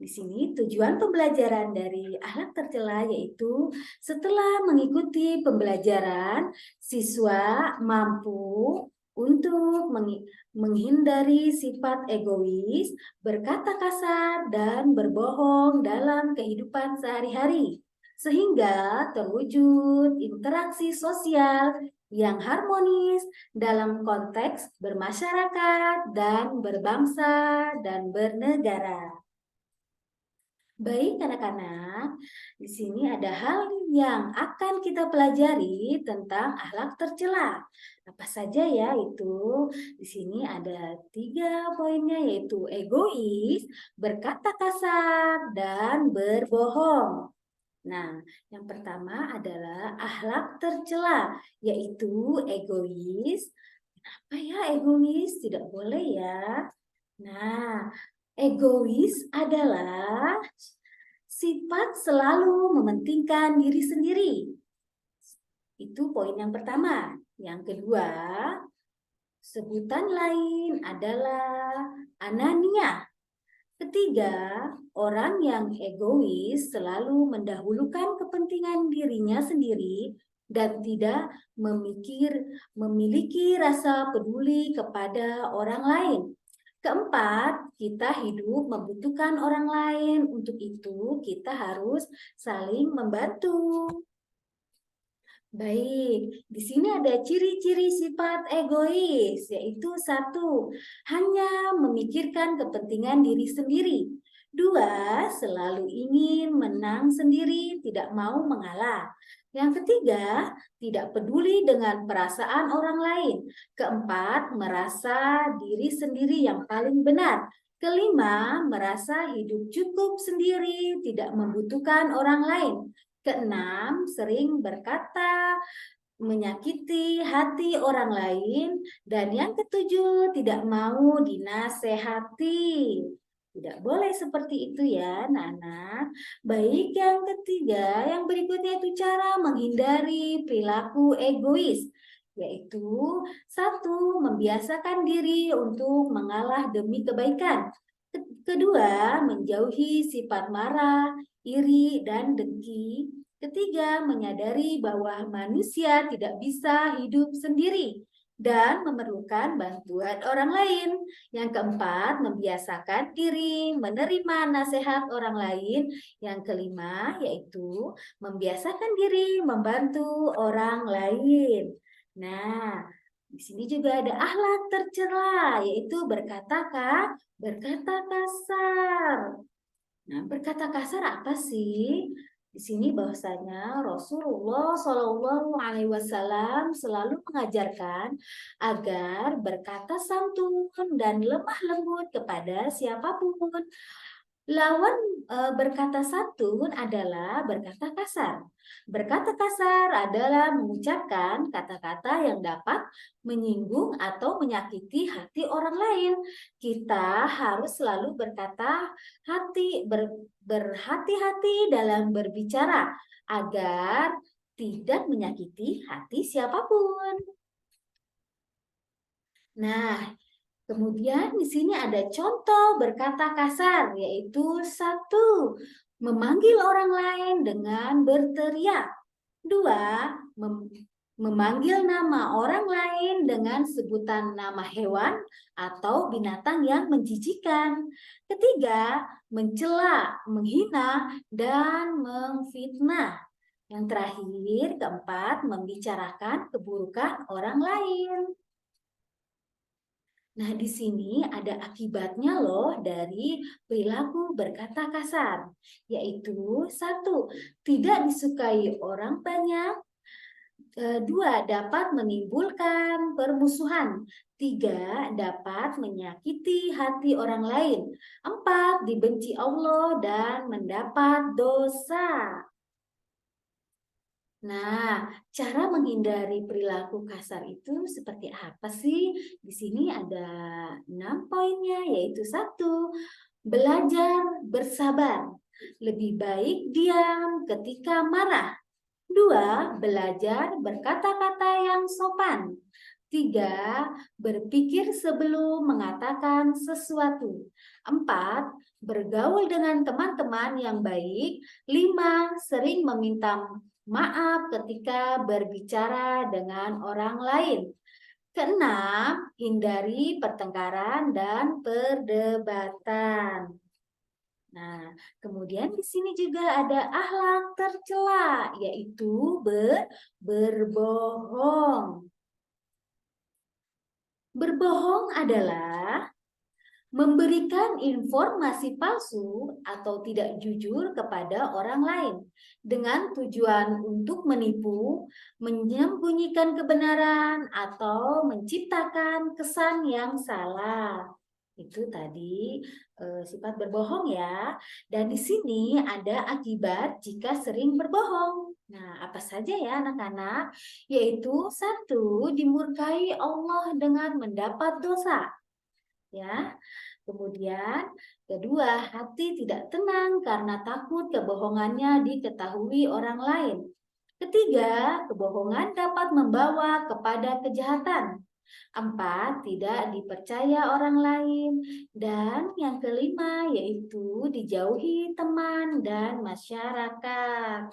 Di sini tujuan pembelajaran dari akhlak tercela yaitu setelah mengikuti pembelajaran, siswa mampu untuk menghindari sifat egois, berkata kasar, dan berbohong dalam kehidupan sehari-hari, sehingga terwujud interaksi sosial yang harmonis dalam konteks bermasyarakat dan berbangsa dan bernegara. Baik, anak-anak, di sini ada hal yang akan kita pelajari tentang akhlak tercela. Apa saja ya itu? Di sini ada 3 poinnya yaitu egois, berkata kasar, dan berbohong. Nah, yang pertama adalah akhlak tercela, yaitu egois. Kenapa ya egois? Tidak boleh ya. Nah, egois adalah sifat selalu mementingkan diri sendiri. Itu poin yang pertama. Yang kedua, sebutan lain adalah anania. Ketiga, orang yang egois selalu mendahulukan kepentingan dirinya sendiri dan tidak memiliki rasa peduli kepada orang lain. Keempat, kita hidup membutuhkan orang lain. Untuk itu, kita harus saling membantu. Baik, di sini ada ciri-ciri sifat egois, yaitu 1, hanya memikirkan kepentingan diri sendiri. 2, selalu ingin menang sendiri, tidak mau mengalah. Yang ketiga, tidak peduli dengan perasaan orang lain. Keempat, merasa diri sendiri yang paling benar. Kelima, merasa hidup cukup sendiri, tidak membutuhkan orang lain. Keenam, sering berkata menyakiti hati orang lain. Dan yang ketujuh, tidak mau dinasehati. Tidak boleh seperti itu ya, anak-anak. Baik, yang ketiga, yang berikutnya itu cara menghindari perilaku egois. Yaitu 1, membiasakan diri untuk mengalah demi kebaikan. Kedua, menjauhi sifat marah, iri, dan dengki. Ketiga, menyadari bahwa manusia tidak bisa hidup sendiri dan memerlukan bantuan orang lain. Yang keempat, membiasakan diri menerima nasihat orang lain. Yang kelima, yaitu membiasakan diri membantu orang lain. Nah, di sini juga ada akhlak tercela, yaitu berkata kasar. Nah, berkata kasar apa sih? Di sini bahwasanya Rasulullah Shallallahu Alaihi Wasallam selalu mengajarkan agar berkata santun dan lemah lembut kepada siapapun. Lawan berkata santun adalah berkata kasar. Berkata kasar adalah mengucapkan kata-kata yang dapat menyinggung atau menyakiti hati orang lain. Kita harus selalu berhati-hati dalam berbicara agar tidak menyakiti hati siapapun. Nah, kemudian di sini ada contoh berkata kasar, yaitu 1, memanggil orang lain dengan berteriak. 2, memanggil nama orang lain dengan sebutan nama hewan atau binatang yang menjijikan. Ketiga, mencela, menghina, dan memfitnah. Yang terakhir, keempat, membicarakan keburukan orang lain. Nah, di sini ada akibatnya loh dari perilaku berkata kasar, yaitu 1, tidak disukai orang banyak. 2, dapat menimbulkan permusuhan. 3, dapat menyakiti hati orang lain. 4, dibenci Allah dan mendapat dosa. Nah, cara menghindari perilaku kasar itu seperti apa sih? Di sini ada 6 poinnya, yaitu 1, belajar bersabar. Lebih baik diam ketika marah. 2, belajar berkata-kata yang sopan. 3. Berpikir sebelum mengatakan sesuatu. 4. Bergaul dengan teman-teman yang baik. 5. Sering meminta maaf ketika berbicara dengan orang lain. Keenam, hindari pertengkaran dan perdebatan. Nah, kemudian di sini juga ada akhlak tercela, yaitu berbohong. Berbohong adalah memberikan informasi palsu atau tidak jujur kepada orang lain dengan tujuan untuk menipu, menyembunyikan kebenaran, atau menciptakan kesan yang salah. Itu tadi sifat berbohong ya. Dan di sini ada akibat jika sering berbohong. Nah, apa saja ya anak-anak? Yaitu satu, dimurkai Allah dengan mendapat dosa. Ya. Kemudian, kedua, hati tidak tenang karena takut kebohongannya diketahui orang lain. Ketiga, kebohongan dapat membawa kepada kejahatan. 4. Tidak dipercaya orang lain. Dan yang kelima yaitu dijauhi teman dan masyarakat.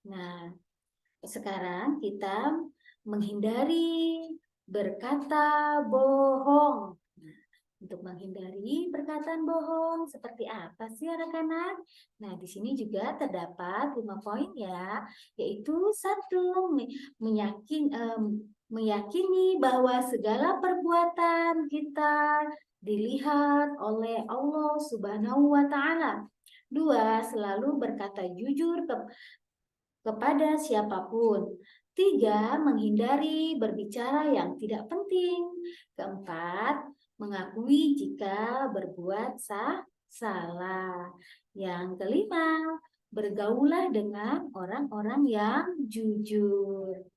Nah, sekarang kita menghindari berkata bohong. Untuk menghindari perkataan bohong, seperti apa sih anak-anak? Nah, di sini juga terdapat 5 poin ya, yaitu satu, meyakini bahwa segala perbuatan kita dilihat oleh Allah Subhanahu wa Ta'ala. 2. Selalu berkata jujur kepada siapapun. 3. Menghindari berbicara yang tidak penting. Keempat, mengakui jika berbuat salah. Yang kelima, bergaulah dengan orang-orang yang jujur.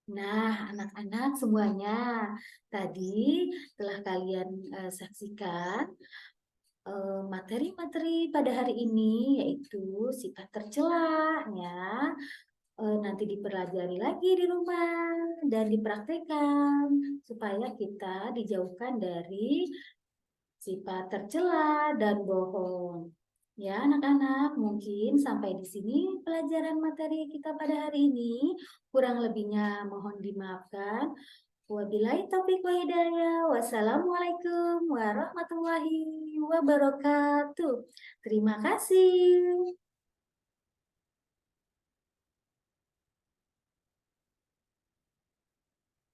Nah, anak-anak semuanya, tadi telah kalian saksikan materi-materi pada hari ini, yaitu sifat tercela, ya. Nanti dipelajari lagi di rumah dan dipraktekkan supaya kita dijauhkan dari sifat tercela dan bohong. Ya, anak-anak, mungkin sampai di sini pelajaran materi kita pada hari ini. Kurang lebihnya mohon dimaafkan. Wabillahi taufiq wa hidayah. Wassalamualaikum warahmatullahi wabarakatuh. Terima kasih.